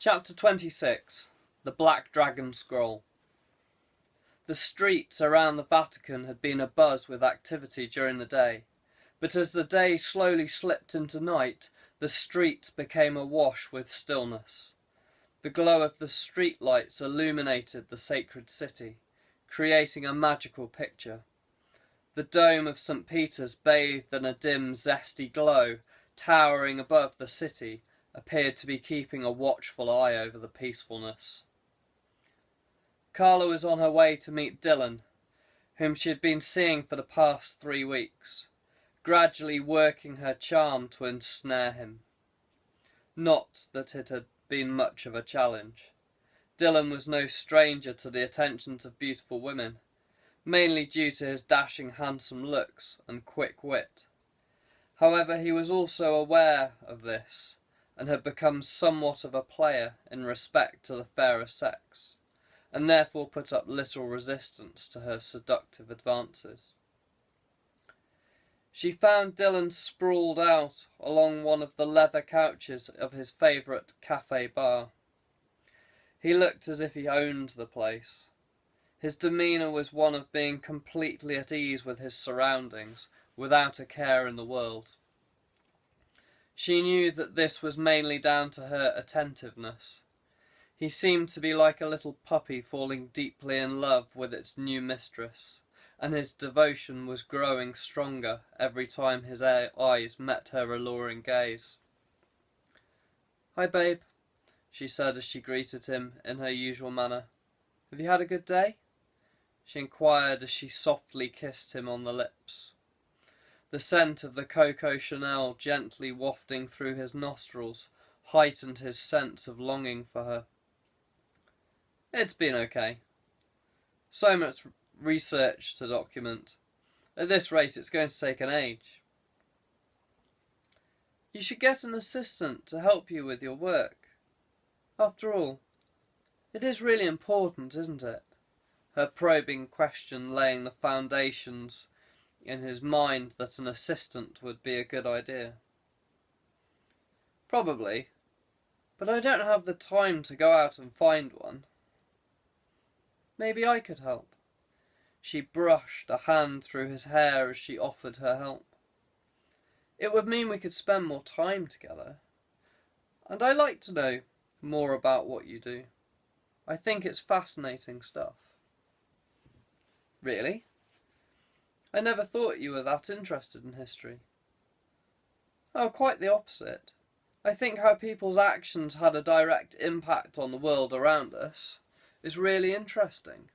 Chapter 26. The Black Dragon Scroll. The streets around the Vatican had been abuzz with activity during the day, but as the day slowly slipped into night, the streets became awash with stillness. The glow of the street lights illuminated the sacred city, creating a magical picture. The dome of St. Peter's, bathed in a dim, zesty glow, towering above the city, appeared to be keeping a watchful eye over the peacefulness. Carla was on her way to meet Dylan, whom she had been seeing for the past 3 weeks, gradually working her charm to ensnare him. Not that it had been much of a challenge. Dylan was no stranger to the attentions of beautiful women, mainly due to his dashing, handsome looks and quick wit. However, he was also aware of this, and had become somewhat of a player in respect to the fairer sex, and therefore put up little resistance to her seductive advances. She found Dylan sprawled out along one of the leather couches of his favourite cafe bar. He looked as if he owned the place. His demeanour was one of being completely at ease with his surroundings, without a care in the world. She knew that this was mainly down to her attentiveness. He seemed to be like a little puppy falling deeply in love with its new mistress, and his devotion was growing stronger every time his eyes met her alluring gaze. "Hi, babe," she said as she greeted him in her usual manner. "Have you had a good day?" she inquired as she softly kissed him on the lips. The scent of the Coco Chanel gently wafting through his nostrils heightened his sense of longing for her. "It's been okay. So much research to document. At this rate, it's going to take an age." "You should get an assistant to help you with your work. After all, it is really important, isn't it?" Her probing question laying the foundations in his mind that an assistant would be a good idea. "Probably, but I don't have the time to go out and find one." "Maybe I could help." She brushed a hand through his hair as she offered her help. "It would mean we could spend more time together. And I like to know more about what you do. I think it's fascinating stuff." "Really? I never thought you were that interested in history." "Oh, quite the opposite. I think how people's actions had a direct impact on the world around us is really interesting.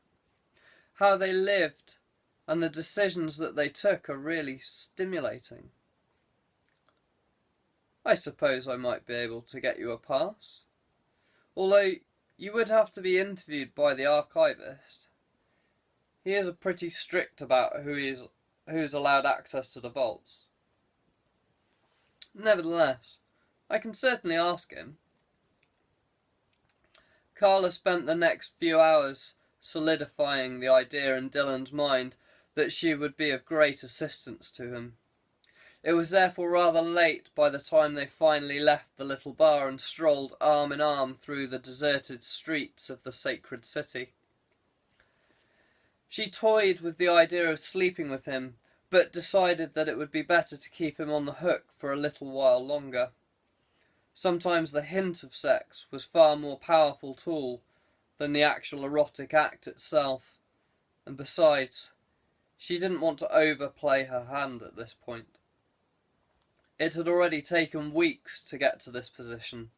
How they lived and the decisions that they took are really stimulating." "I suppose I might be able to get you a pass. Although you would have to be interviewed by the archivist. He is pretty strict about who is allowed access to the vaults." "Nevertheless, I can certainly ask him." Carla spent the next few hours solidifying the idea in Dylan's mind that she would be of great assistance to him. It was therefore rather late by the time they finally left the little bar and strolled arm in arm through the deserted streets of the sacred city. She toyed with the idea of sleeping with him, but decided that it would be better to keep him on the hook for a little while longer. Sometimes the hint of sex was far more powerful tool than the actual erotic act itself, and besides, she didn't want to overplay her hand at this point. It had already taken weeks to get to this position,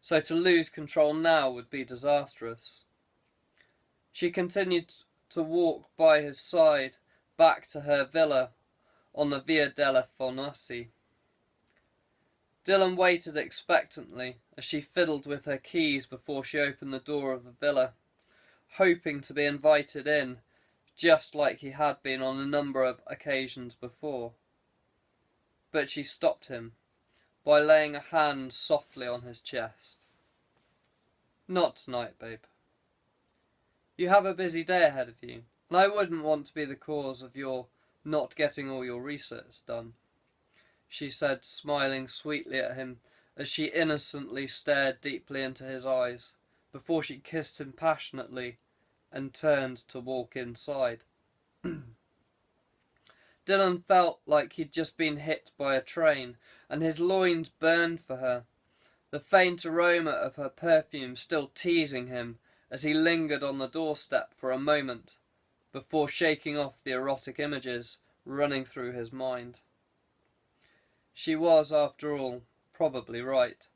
so to lose control now would be disastrous. She continued to walk by his side back to her villa on the Via della Fornaci. Dylan waited expectantly as she fiddled with her keys before she opened the door of the villa, hoping to be invited in, just like he had been on a number of occasions before. But she stopped him by laying a hand softly on his chest. "Not tonight, babe. You have a busy day ahead of you, and I wouldn't want to be the cause of your not getting all your research done," she said, smiling sweetly at him as she innocently stared deeply into his eyes, before she kissed him passionately and turned to walk inside. Dylan felt like he'd just been hit by a train, and his loins burned for her, the faint aroma of her perfume still teasing him as he lingered on the doorstep for a moment, before shaking off the erotic images running through his mind. She was, after all, probably right.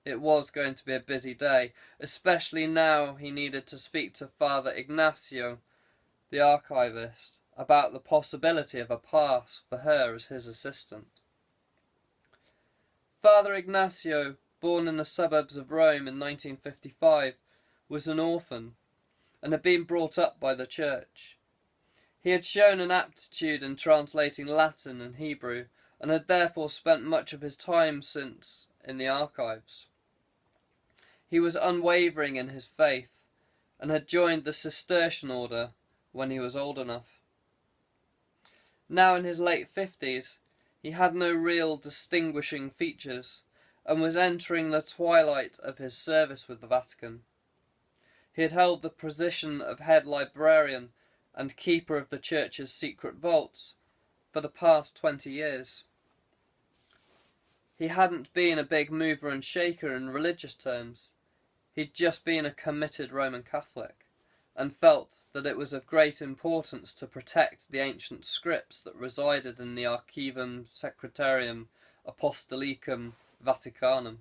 It was going to be a busy day, especially now he needed to speak to Father Ignacio, the archivist, about the possibility of a pass for her as his assistant. Father Ignacio, born in the suburbs of Rome in 1955, was an orphan and had been brought up by the church. He had shown an aptitude in translating Latin and Hebrew, and had therefore spent much of his time since in the archives. He was unwavering in his faith, and had joined the Cistercian order when he was old enough. Now in his late 50s, he had no real distinguishing features, and was entering the twilight of his service with the Vatican. He had held the position of head librarian and keeper of the church's secret vaults for the past 20 years. He hadn't been a big mover and shaker in religious terms. He'd just been a committed Roman Catholic, and felt that it was of great importance to protect the ancient scripts that resided in the Archivum Secretarium Apostolicum Vaticanum.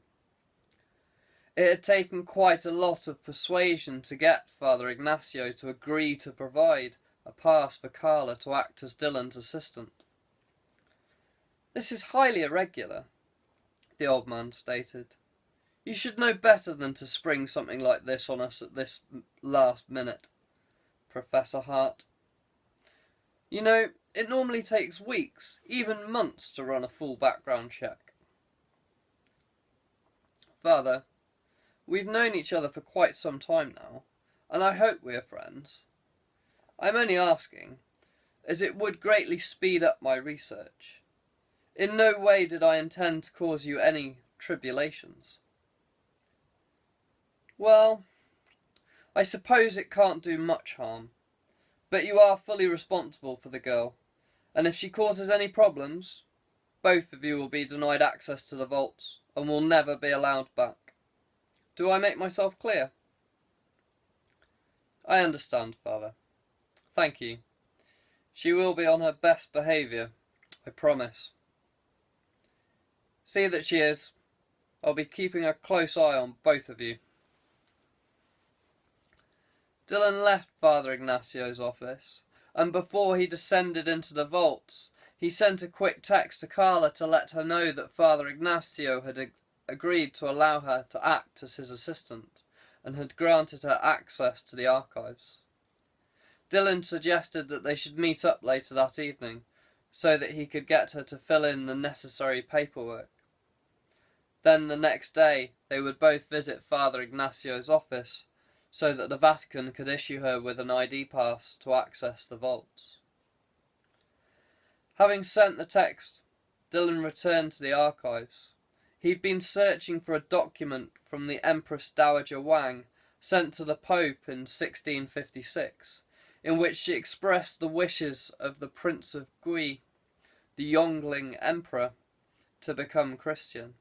It had taken quite a lot of persuasion to get Father Ignacio to agree to provide a pass for Carla to act as Dylan's assistant. "This is highly irregular," the old man stated. "You should know better than to spring something like this on us at this last minute, Professor Hart. You know, it normally takes weeks, even months, to run a full background check." "Father, we've known each other for quite some time now, and I hope we are friends. I'm only asking, as it would greatly speed up my research. In no way did I intend to cause you any tribulations." "Well, I suppose it can't do much harm, but you are fully responsible for the girl, and if she causes any problems, both of you will be denied access to the vaults and will never be allowed back. Do I make myself clear?" "I understand, Father. Thank you. She will be on her best behaviour, I promise." "See that she is. I'll be keeping a close eye on both of you." Dylan left Father Ignacio's office, and before he descended into the vaults, he sent a quick text to Carla to let her know that Father Ignacio had agreed to allow her to act as his assistant, and had granted her access to the archives. Dylan suggested that they should meet up later that evening, so that he could get her to fill in the necessary paperwork. Then the next day they would both visit Father Ignacio's office, so that the Vatican could issue her with an ID pass to access the vaults. Having sent the text, Dylan returned to the archives. He'd been searching for a document from the Empress Dowager Wang, sent to the Pope in 1656, in which she expressed the wishes of the Prince of Gui, the Yongling Emperor, to become Christian.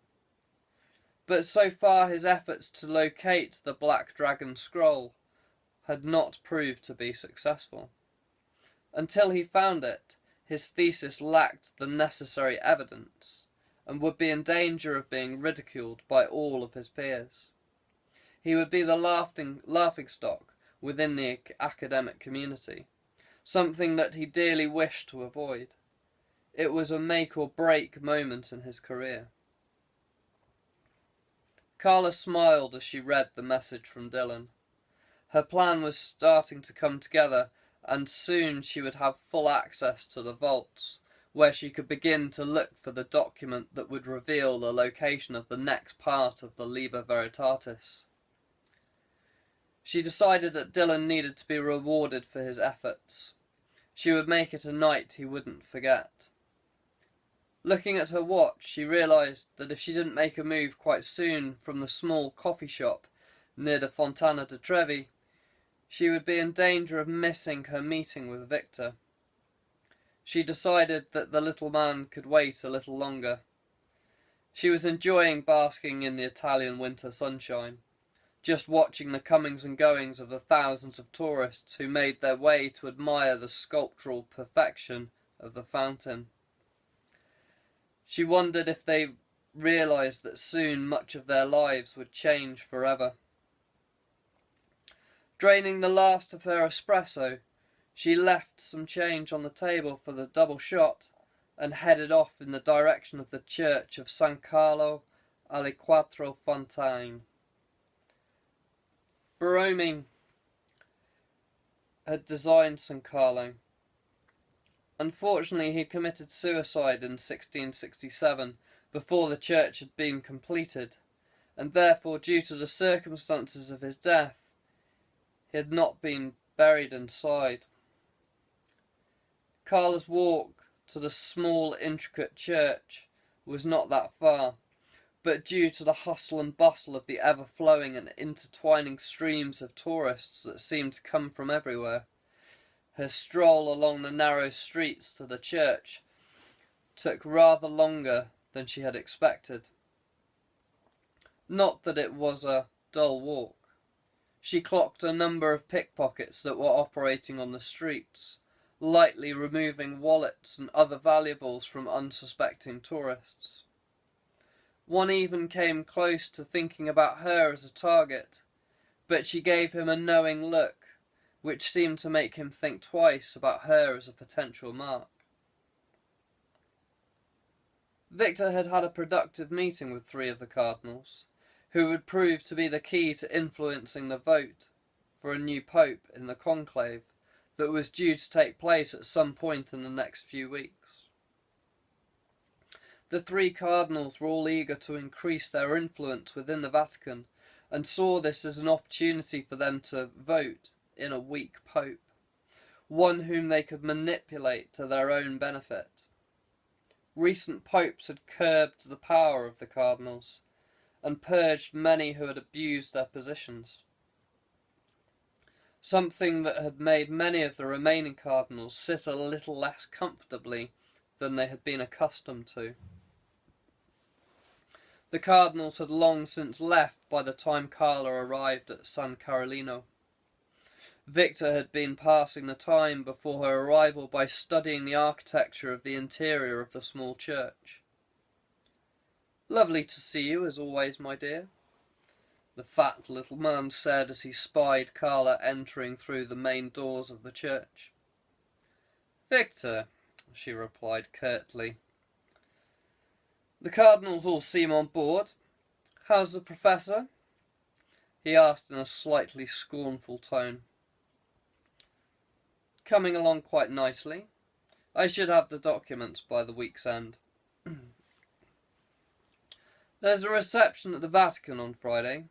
But so far his efforts to locate the Black Dragon Scroll had not proved to be successful. Until he found it, his thesis lacked the necessary evidence, and would be in danger of being ridiculed by all of his peers. He would be the laughingstock within the academic community, something that he dearly wished to avoid. It was a make-or-break moment in his career. Carla smiled as she read the message from Dylan. Her plan was starting to come together, and soon she would have full access to the vaults, where she could begin to look for the document that would reveal the location of the next part of the Liber Veritatis. She decided that Dylan needed to be rewarded for his efforts. She would make it a night he wouldn't forget. Looking at her watch, she realised that if she didn't make a move quite soon from the small coffee shop near the Fontana di Trevi, she would be in danger of missing her meeting with Victor. She decided that the little man could wait a little longer. She was enjoying basking in the Italian winter sunshine, just watching the comings and goings of the thousands of tourists who made their way to admire the sculptural perfection of the fountain. She wondered if they realised that soon much of their lives would change forever. Draining the last of her espresso, she left some change on the table for the double shot and headed off in the direction of the church of San Carlo alle Quattro Fontane. Borromeo had designed San Carlo. Unfortunately, he committed suicide in 1667, before the church had been completed, and therefore, due to the circumstances of his death, he had not been buried inside. Carla's walk to the small, intricate church was not that far, but due to the hustle and bustle of the ever-flowing and intertwining streams of tourists that seemed to come from everywhere, her stroll along the narrow streets to the church took rather longer than she had expected. Not that it was a dull walk. She clocked a number of pickpockets that were operating on the streets, lightly removing wallets and other valuables from unsuspecting tourists. One even came close to thinking about her as a target, but she gave him a knowing look, which seemed to make him think twice about her as a potential mark. Victor had had a productive meeting with 3 of the cardinals, who would prove to be the key to influencing the vote for a new pope in the conclave that was due to take place at some point in the next few weeks. The 3 cardinals were all eager to increase their influence within the Vatican and saw this as an opportunity for them to vote in a weak pope, one whom they could manipulate to their own benefit. Recent popes had curbed the power of the cardinals and purged many who had abused their positions, something that had made many of the remaining cardinals sit a little less comfortably than they had been accustomed to. The cardinals had long since left by the time Carla arrived at San Carolino. Victor had been passing the time before her arrival by studying the architecture of the interior of the small church. "Lovely to see you, as always, my dear," the fat little man said as he spied Carla entering through the main doors of the church. "Victor," she replied curtly. "The cardinals all seem on board. How's the professor?" he asked in a slightly scornful tone. "Coming along quite nicely. I should have the documents by the week's end." "There's a reception at the Vatican on Friday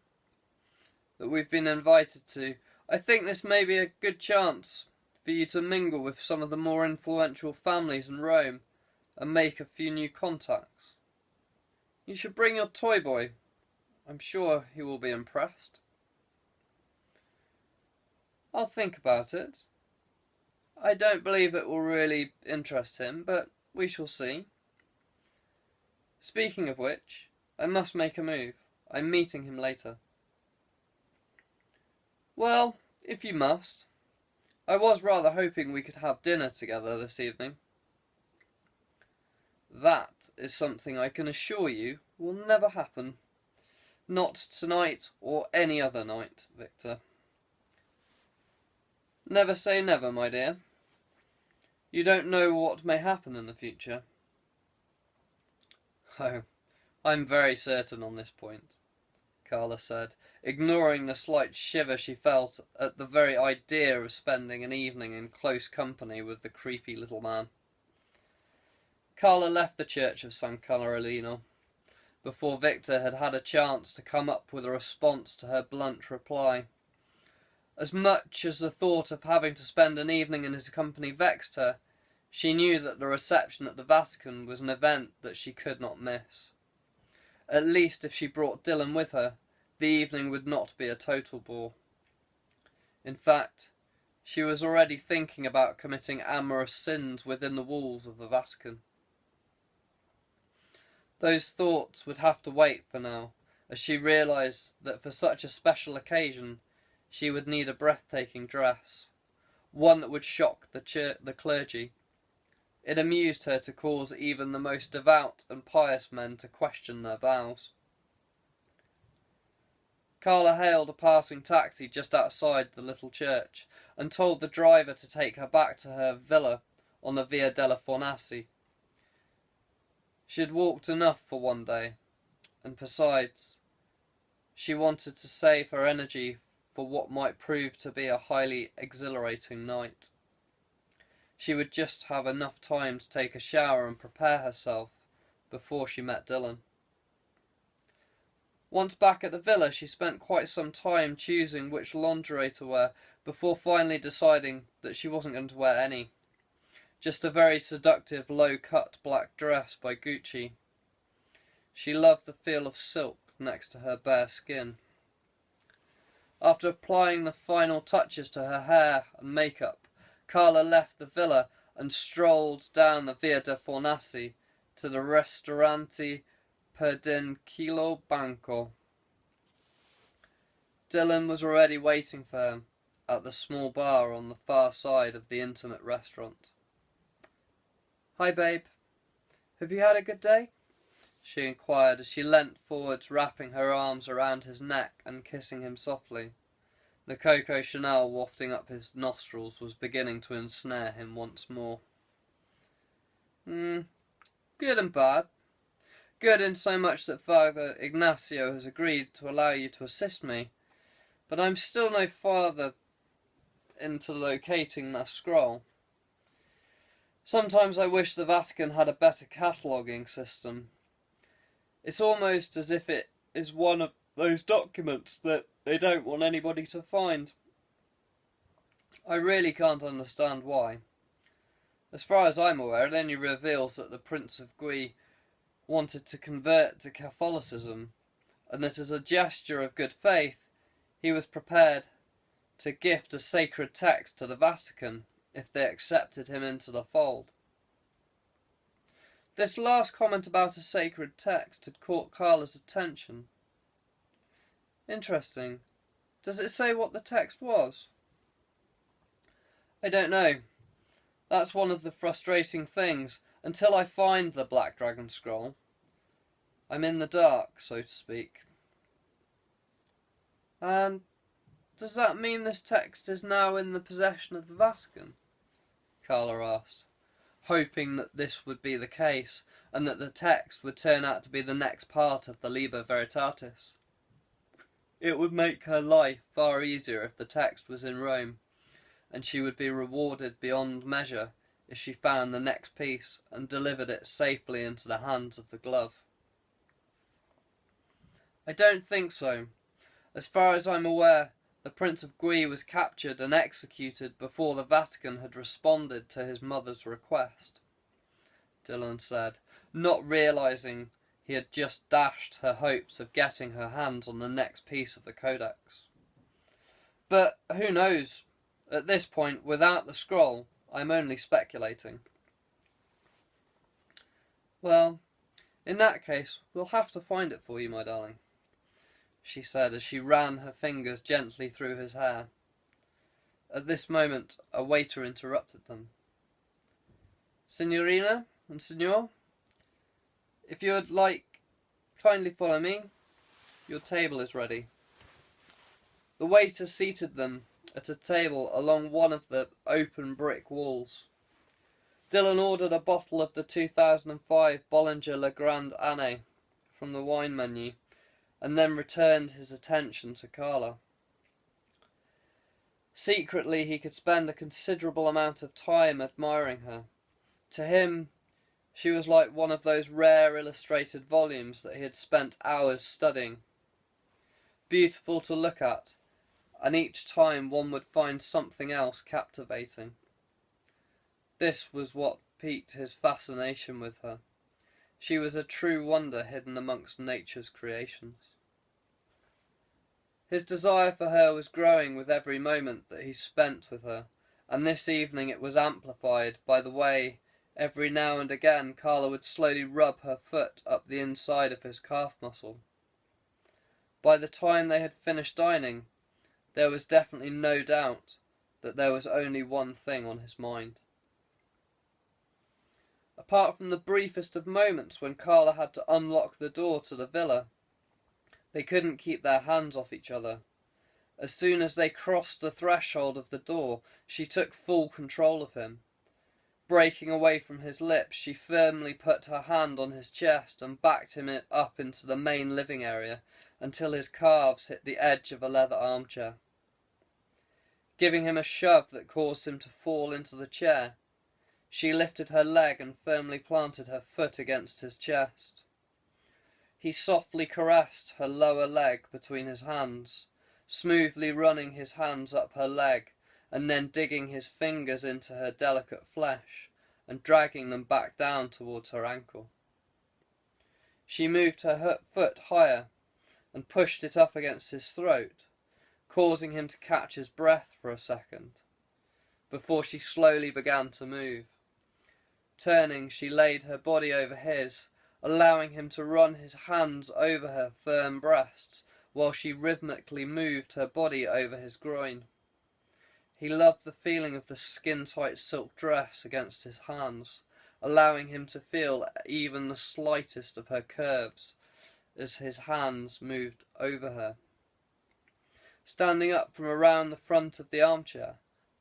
that we've been invited to. I think this may be a good chance for you to mingle with some of the more influential families in Rome and make a few new contacts. You should bring your toy boy. I'm sure he will be impressed." "I'll think about it. I don't believe it will really interest him, but we shall see. Speaking of which, I must make a move. I'm meeting him later." "Well, if you must. I was rather hoping we could have dinner together this evening." "That is something I can assure you will never happen. Not tonight or any other night, Victor." "Never say never, my dear. You don't know what may happen in the future." "Oh, I'm very certain on this point," Carla said, ignoring the slight shiver she felt at the very idea of spending an evening in close company with the creepy little man. Carla left the church of San Carolino before Victor had had a chance to come up with a response to her blunt reply. As much as the thought of having to spend an evening in his company vexed her, She knew that the reception at the Vatican was an event that she could not miss. At least if she brought Dylan with her, the evening would not be a total bore. In fact, she was already thinking about committing amorous sins within the walls of the Vatican. Those thoughts would have to wait for now, as she realised that for such a special occasion she would need a breathtaking dress, one that would shock the clergy. It amused her to cause even the most devout and pious men to question their vows. Carla hailed a passing taxi just outside the little church and told the driver to take her back to her villa on the Via della Fornaci. She had walked enough for one day, and besides, she wanted to save her energy for what might prove to be a highly exhilarating night. She would just have enough time to take a shower and prepare herself before she met Dylan. Once back at the villa, she spent quite some time choosing which lingerie to wear before finally deciding that she wasn't going to wear any. Just a very seductive low-cut black dress by Gucci. She loved the feel of silk next to her bare skin. After applying the final touches to her hair and makeup, Carla left the villa and strolled down the Via de Fornaci to the Ristorante Perdinquillo Banco. Dylan was already waiting for her at the small bar on the far side of the intimate restaurant. "Hi, babe. Have you had a good day?" she inquired as she leant forwards, wrapping her arms around his neck and kissing him softly. The Coco Chanel wafting up his nostrils was beginning to ensnare him once more. Good and bad. Good in so much that Father Ignacio has agreed to allow you to assist me, but I'm still no farther into locating that scroll. Sometimes I wish the Vatican had a better cataloguing system. It's almost as if it is one of those documents that they don't want anybody to find. I really can't understand why. As far as I'm aware, it only reveals that the Prince of Guy wanted to convert to Catholicism, and that as a gesture of good faith, he was prepared to gift a sacred text to the Vatican if they accepted him into the fold. This last comment about a sacred text had caught Carla's attention. Interesting. Does it say what the text was? I don't know. That's one of the frustrating things. Until I find the Black Dragon Scroll, I'm in the dark, so to speak. And does that mean this text is now in the possession of the Vatican? Carla asked, hoping that this would be the case, and that the text would turn out to be the next part of the Liber Veritatis. It would make her life far easier if the text was in Rome, and she would be rewarded beyond measure if she found the next piece and delivered it safely into the hands of the glove. I don't think so. As far as I'm aware, the Prince of Guy was captured and executed before the Vatican had responded to his mother's request, Dylan said, not realising he had just dashed her hopes of getting her hands on the next piece of the codex. But who knows? At this point, without the scroll, I'm only speculating. Well, in that case, we'll have to find it for you, my darling, she said as she ran her fingers gently through his hair. At this moment, a waiter interrupted them. "Signorina and Signor, if you would like, kindly follow me. Your table is ready." The waiter seated them at a table along one of the open brick walls. Dylan ordered a bottle of the 2005 Bollinger Le Grand Année from the wine menu, and then returned his attention to Carla. Secretly, he could spend a considerable amount of time admiring her. To him, she was like one of those rare illustrated volumes that he had spent hours studying. Beautiful to look at, and each time one would find something else captivating. This was what piqued his fascination with her. She was a true wonder hidden amongst nature's creations. His desire for her was growing with every moment that he spent with her, and this evening it was amplified by the way every now and again Carla would slowly rub her foot up the inside of his calf muscle. By the time they had finished dining, there was definitely no doubt that there was only one thing on his mind. Apart from the briefest of moments when Carla had to unlock the door to the villa, they couldn't keep their hands off each other. As soon as they crossed the threshold of the door, she took full control of him. Breaking away from his lips, she firmly put her hand on his chest and backed him up into the main living area until his calves hit the edge of a leather armchair. Giving him a shove that caused him to fall into the chair, she lifted her leg and firmly planted her foot against his chest. He softly caressed her lower leg between his hands, smoothly running his hands up her leg and then digging his fingers into her delicate flesh and dragging them back down towards her ankle. She moved her foot higher and pushed it up against his throat, causing him to catch his breath for a second, before she slowly began to move. Turning, she laid her body over his, allowing him to run his hands over her firm breasts while she rhythmically moved her body over his groin. He loved the feeling of the skin-tight silk dress against his hands, allowing him to feel even the slightest of her curves as his hands moved over her. Standing up from around the front of the armchair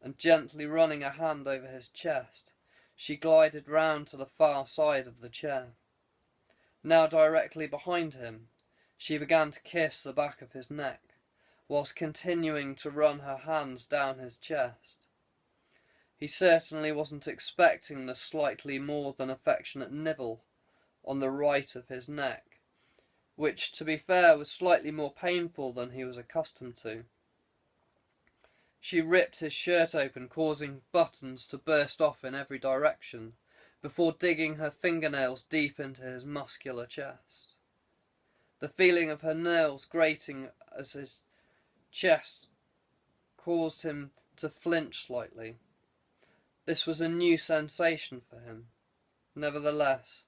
and gently running a hand over his chest, she glided round to the far side of the chair. Now directly behind him, she began to kiss the back of his neck, whilst continuing to run her hands down his chest. He certainly wasn't expecting the slightly more than affectionate nibble on the right of his neck, which, to be fair, was slightly more painful than he was accustomed to. She ripped his shirt open, causing buttons to burst off in every direction, before digging her fingernails deep into his muscular chest. The feeling of her nails grating as his chest caused him to flinch slightly. This was a new sensation for him. Nevertheless,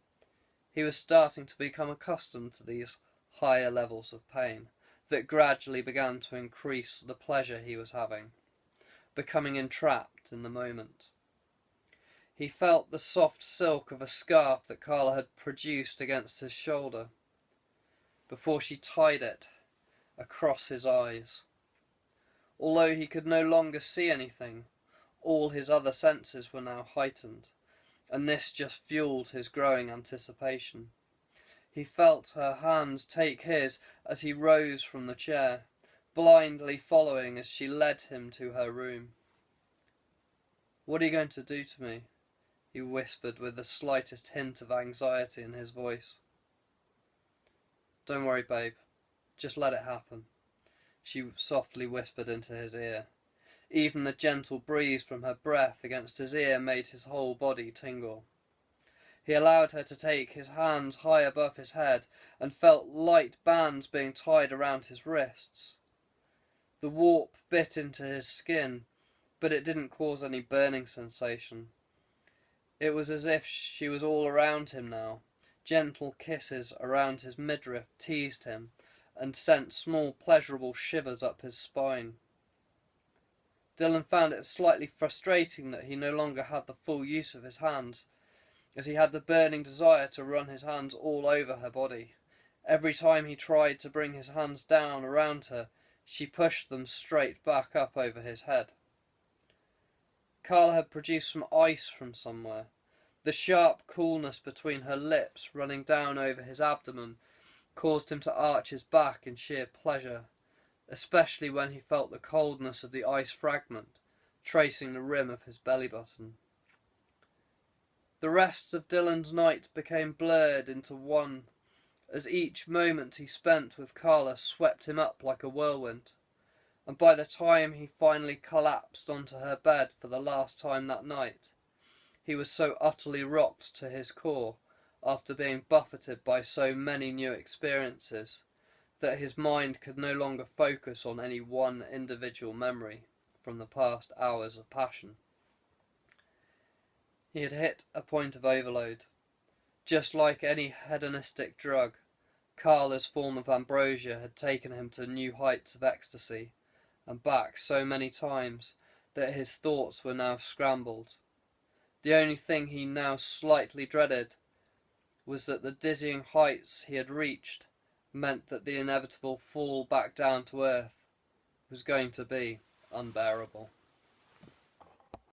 he was starting to become accustomed to these higher levels of pain that gradually began to increase the pleasure he was having, becoming entrapped in the moment. He felt the soft silk of a scarf that Carla had produced against his shoulder, before she tied it across his eyes. Although he could no longer see anything, all his other senses were now heightened, and this just fueled his growing anticipation. He felt her hands take his as he rose from the chair, blindly following as she led him to her room. "What are you going to do to me?" he whispered with the slightest hint of anxiety in his voice. "Don't worry, babe. Just let it happen," she softly whispered into his ear. Even the gentle breeze from her breath against his ear made his whole body tingle. He allowed her to take his hands high above his head and felt light bands being tied around his wrists. The warp bit into his skin, but it didn't cause any burning sensation. It was as if she was all around him now. Gentle kisses around his midriff teased him and sent small pleasurable shivers up his spine. Dylan found it slightly frustrating that he no longer had the full use of his hands, as he had the burning desire to run his hands all over her body. Every time he tried to bring his hands down around her, she pushed them straight back up over his head. Carla had produced some ice from somewhere. The sharp coolness between her lips running down over his abdomen caused him to arch his back in sheer pleasure, especially when he felt the coldness of the ice fragment tracing the rim of his belly button. The rest of Dylan's night became blurred into one, as each moment he spent with Carla swept him up like a whirlwind, and by the time he finally collapsed onto her bed for the last time that night, He was so utterly rocked to his core after being buffeted by so many new experiences that his mind could no longer focus on any one individual memory from the past hours of passion. He had hit a point of overload. Just like any hedonistic drug, Carla's form of ambrosia had taken him to new heights of ecstasy, and back so many times that his thoughts were now scrambled. The only thing he now slightly dreaded was that the dizzying heights he had reached meant that the inevitable fall back down to earth was going to be unbearable.